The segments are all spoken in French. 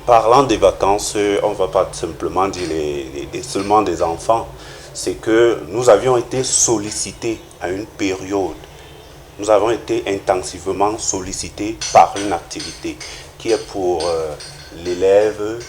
parlant des vacances, on ne va pas simplement dire seulement des enfants. C'est que nous avions été sollicités à une période. Nous avons été intensivement sollicités par une activité qui est pour l'élève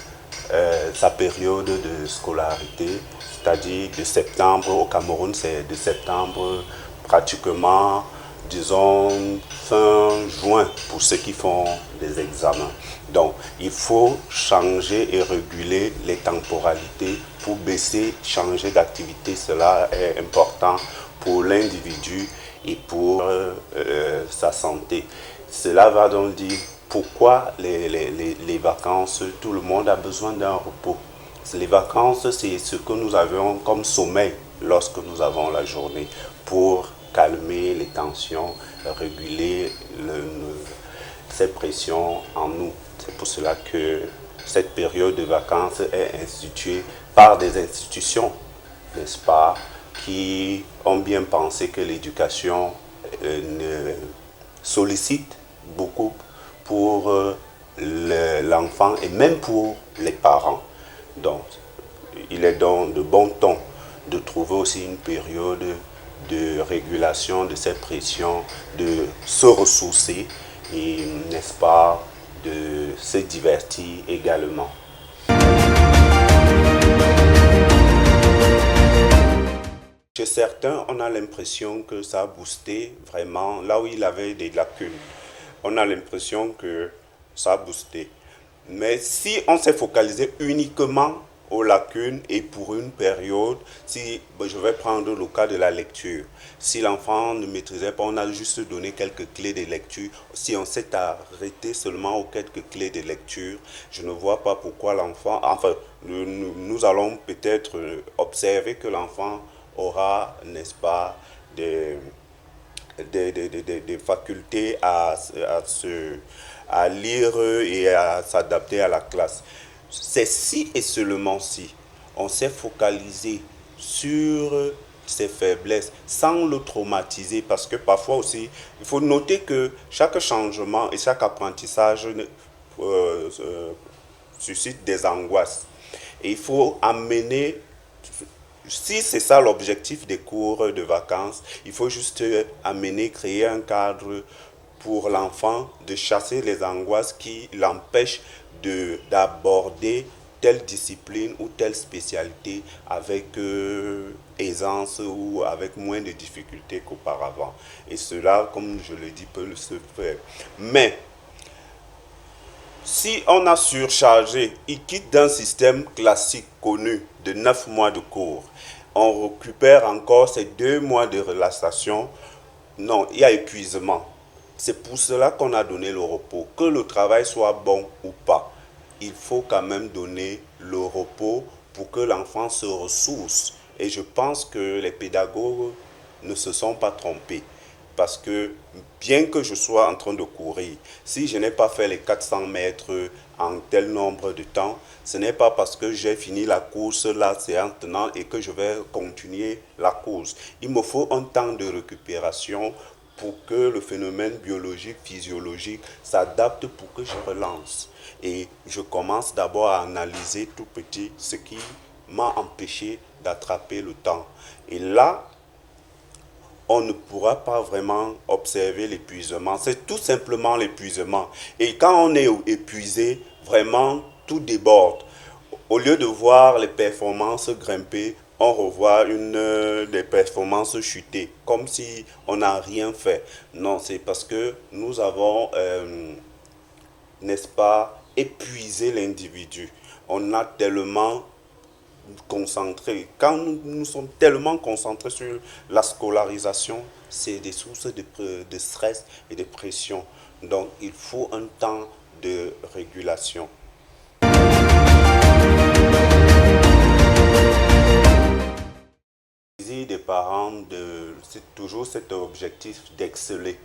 sa période de scolarité, c'est-à-dire de septembre au Cameroun, c'est de septembre pratiquement, disons, fin juin pour ceux qui font des examens. Donc, il faut changer et réguler les temporalités pour baisser, changer d'activité. Cela est important pour l'individu et pour sa santé. Cela va donc dire pourquoi les vacances, tout le monde a besoin d'un repos. Les vacances, c'est ce que nous avons comme sommeil lorsque nous avons la journée pour calmer les tensions, réguler ces pressions en nous. C'est pour cela que cette période de vacances est instituée par des institutions, n'est-ce pas, qui ont bien pensé que l'éducation sollicite beaucoup pour l'enfant et même pour les parents. Donc, il est donc de bon ton de trouver aussi une période de régulation de cette pression, de se ressourcer et, n'est-ce pas, de se divertir également. Chez certains, on a l'impression que ça a boosté vraiment là où il avait des lacunes. On a l'impression que ça a boosté. Mais si on s'est focalisé uniquement aux lacunes et pour une période, si je vais prendre le cas de la lecture, si l'enfant ne maîtrisait pas, on a juste donné quelques clés de lecture. Si on s'est arrêté seulement aux quelques clés de lecture, je ne vois pas pourquoi l'enfant, enfin, nous allons peut-être observer que l'enfant aura, n'est-ce pas, des facultés à lire et à s'adapter à la classe. C'est si et seulement si on s'est focalisé sur ses faiblesses sans le traumatiser, parce que parfois aussi, il faut noter que chaque changement et chaque apprentissage suscite des angoisses. Et il faut amener, si c'est ça l'objectif des cours de vacances, il faut juste amener, créer un cadre pour l'enfant de chasser les angoisses qui l'empêchent d'aborder telle discipline ou telle spécialité avec aisance ou avec moins de difficultés qu'auparavant. Et cela, comme je le dis, peut se faire. Mais si on a surchargé, il quitte d'un système classique connu de 9 mois de cours. On récupère encore ces 2 mois de relaxation. Non, il y a épuisement. C'est pour cela qu'on a donné le repos. Que le travail soit bon ou pas, il faut quand même donner le repos pour que l'enfant se ressource. Et je pense que les pédagogues ne se sont pas trompés. Parce que bien que je sois en train de courir, si je n'ai pas fait les 400 mètres en tel nombre de temps, ce n'est pas parce que j'ai fini la course, la séance tenante et que je vais continuer la course. Il me faut un temps de récupération pour que le phénomène biologique, physiologique s'adapte pour que je relance. Et je commence d'abord à analyser tout petit ce qui m'a empêché d'attraper le temps. Et là, on ne pourra pas vraiment observer l'épuisement. C'est tout simplement l'épuisement. Et quand on est épuisé, vraiment, tout déborde. Au lieu de voir les performances grimper, on revoit des performances chuter, comme si on n'a rien fait. Non, c'est parce que nous avons, n'est-ce pas, épuisé l'individu. On a tellement concentré. Quand nous sommes tellement concentrés sur la scolarisation, c'est des sources de stress et de pression. Donc, il faut un temps de régulation. Des parents, c'est toujours cet objectif d'exceller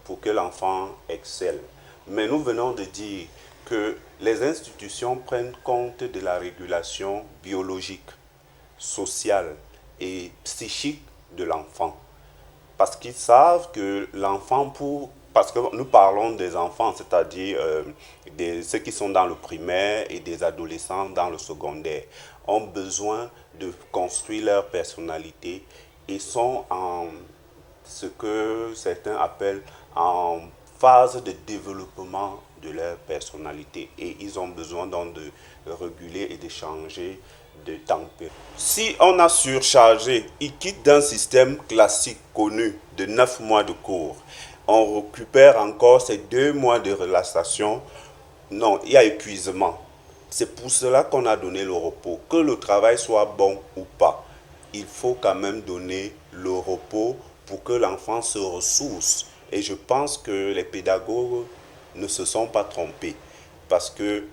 pour que l'enfant excelle. Mais nous venons de dire que les institutions prennent compte de la régulation biologique, sociale et psychique de l'enfant. Parce qu'ils savent que l'enfant, pour parce que nous parlons des enfants, c'est-à-dire ceux qui sont dans le primaire et des adolescents dans le secondaire, ont besoin de construire leur personnalité et sont en ce que certains appellent en phase de développement de leur personnalité et ils ont besoin donc de réguler et de changer de température. Si on a surchargé, ils quittent d'un système classique connu de 9 mois de cours. On récupère encore ces 2 mois de relaxation. Non, il y a épuisement. C'est pour cela qu'on a donné le repos. Que le travail soit bon ou pas, il faut quand même donner le repos pour que l'enfant se ressource. Et je pense que les pédagogues ne se sont pas trompés. Parce que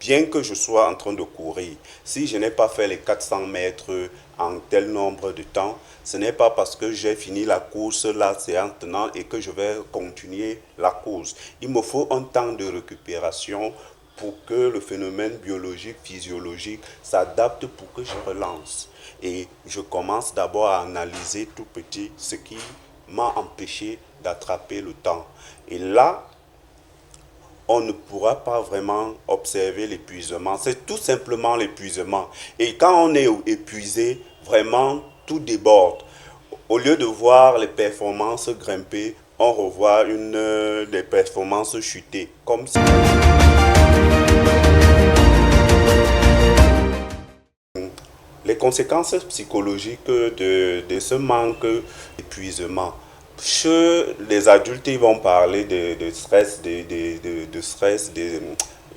bien que je sois en train de courir, si je n'ai pas fait les 400 mètres en tel nombre de temps, ce n'est pas parce que j'ai fini la course, la séance tenante et que je vais continuer la course. Il me faut un temps de récupération pour que le phénomène biologique, physiologique s'adapte pour que je relance. Et je commence d'abord à analyser tout petit ce qui m'a empêché d'attraper le temps. Et là, on ne pourra pas vraiment observer l'épuisement. C'est tout simplement l'épuisement. Et quand on est épuisé, vraiment, tout déborde. Au lieu de voir les performances grimper, on revoit des performances chuter. Comme si les conséquences psychologiques de ce manque d'épuisement. Chez les adultes, ils vont parler de stress,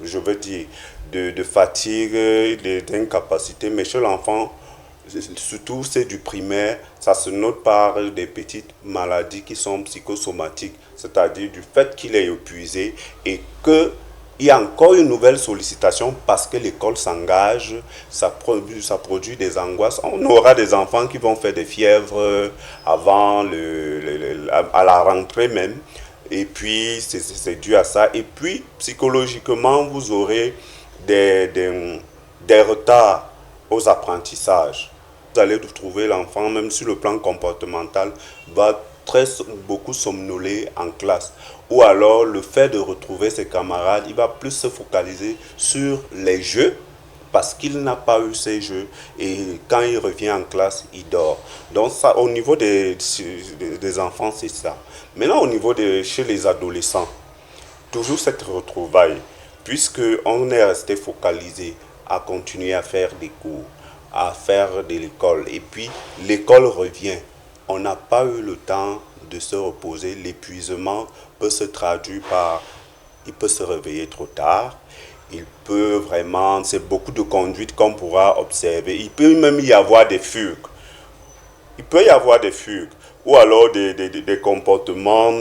je veux dire, de fatigue, d'incapacité. Mais chez l'enfant, surtout c'est du primaire, ça se note par des petites maladies qui sont psychosomatiques. C'est-à-dire du fait qu'il est épuisé et que il y a encore une nouvelle sollicitation parce que l'école s'engage, ça produit des angoisses. On aura des enfants qui vont faire des fièvres avant à la rentrée même. Et puis, c'est dû à ça. Et puis, psychologiquement, vous aurez des retards aux apprentissages. Vous allez trouver l'enfant, même sur le plan comportemental, va beaucoup somnoler en classe. Ou alors le fait de retrouver ses camarades, il va plus se focaliser sur les jeux parce qu'il n'a pas eu ces jeux et quand il revient en classe, il dort. Donc ça, au niveau des enfants, c'est ça. Maintenant, au niveau chez les adolescents, toujours cette retrouvaille, puisqu'on est resté focalisé à continuer à faire des cours, à faire de l'école et puis l'école revient. On n'a pas eu le temps de se reposer. L'épuisement peut se traduire par, il peut se réveiller trop tard, il peut vraiment, c'est beaucoup de conduite qu'on pourra observer. Il peut même y avoir des fugues. Il peut y avoir des fugues ou alors des comportements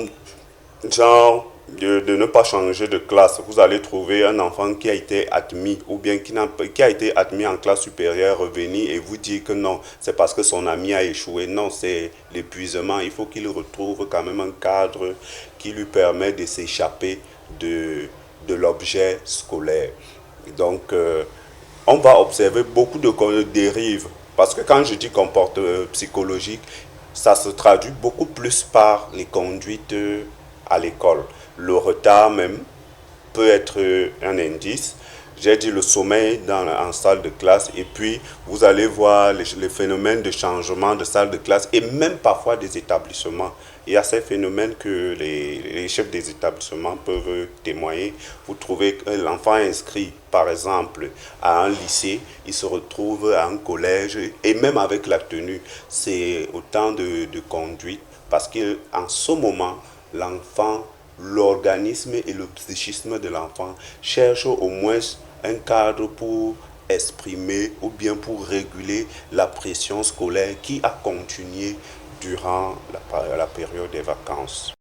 genre de ne pas changer de classe. Vous allez trouver un enfant qui a été admis ou bien qui a été admis en classe supérieure revenir et vous dire que non, c'est parce que son ami a échoué. Non, c'est l'épuisement. Il faut qu'il retrouve quand même un cadre qui lui permet de s'échapper de l'objet scolaire. Donc, on va observer beaucoup de dérives. Parce que quand je dis comportement psychologique, ça se traduit beaucoup plus par les conduites à l'école. Le retard même peut être un indice. J'ai dit le sommeil en salle de classe et puis vous allez voir les phénomènes de changement de salle de classe et même parfois des établissements. Il y a ces phénomènes que les chefs des établissements peuvent témoigner. Vous trouvez que l'enfant inscrit, par exemple, à un lycée, il se retrouve à un collège et même avec la tenue, c'est autant de conduite parce qu'en ce moment, l'enfant, l'organisme et le psychisme de l'enfant cherchent au moins un cadre pour exprimer ou bien pour réguler la pression scolaire qui a continué durant la période des vacances.